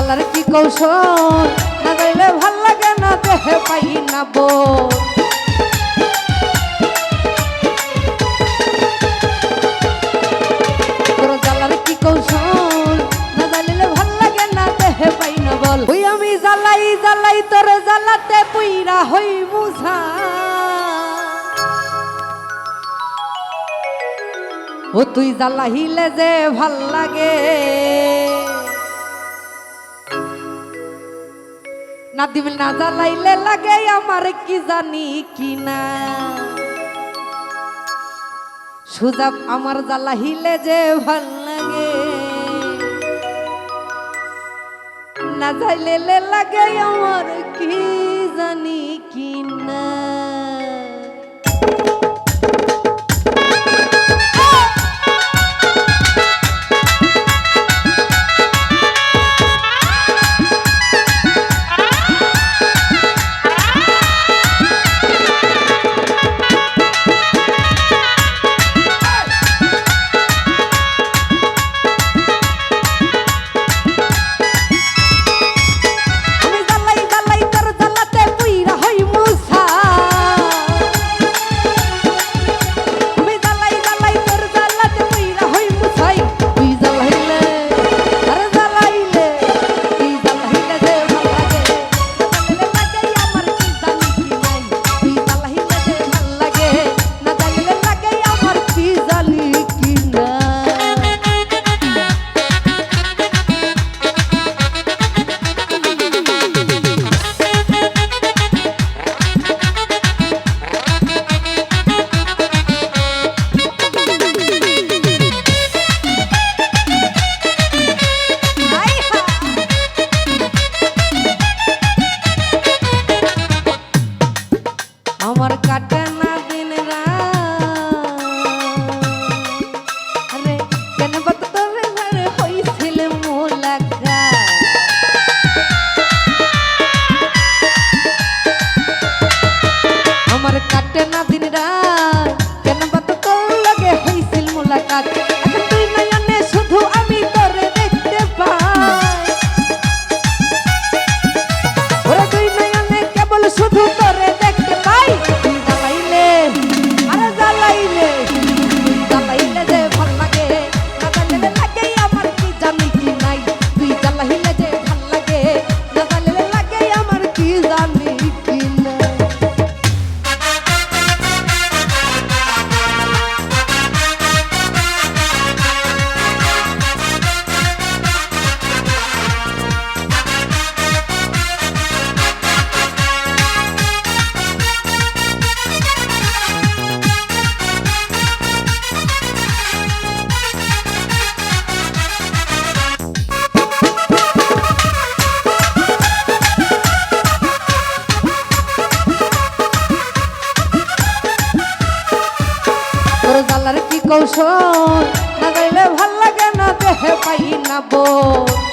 জ্বালার কি কৌশল না গাইলে ভাল লাগে না দেহে পাই না বোধ তোর জ্বালার কি কৌশল না গাইলে ভাল লাগে না দেহে পাই না বল ওই আমি জ্বালাই জ্বালাই তোর জ্বালাতে পুইরা হই মুছা ও তুই জ্বালাইলে যে ভাল লাগে না দিবি না জ্বালাইলে লাগে আমার কি জানি কি না সুজাব আমার জ্বালাইলে যে ভাল লাগে না জ্বালাইলে লাগে আমার কি জানি কি না আমার কাটে না দিন আরে কেন বাত তোরে ঘরে হইছিল মোলাকাত আমার কাটে না দিন কেন বাত তোর লাগে হইছিল মোলাকাত এখন তুই নয়নে শুধু আমি তোরে দেখতে পাই ওরে তুই নয়নে কেবল শুধু তোরে দেখতে পাই তুই জ্বালাইলে আরে জ্বালাইলে তুই জ্বালাইলে যে ভাল লাগে না জ্বালাইলে লাগে আমার কি জানি কি নাই তুই জ্বালাইলে যে ভাল লাগে না জ্বালাইলে লাগে আমার কি জানি কি নাই তোর জ্বালার কি কৌশল না গাইলে ভাল লাগে না দেহে পাই না বোধ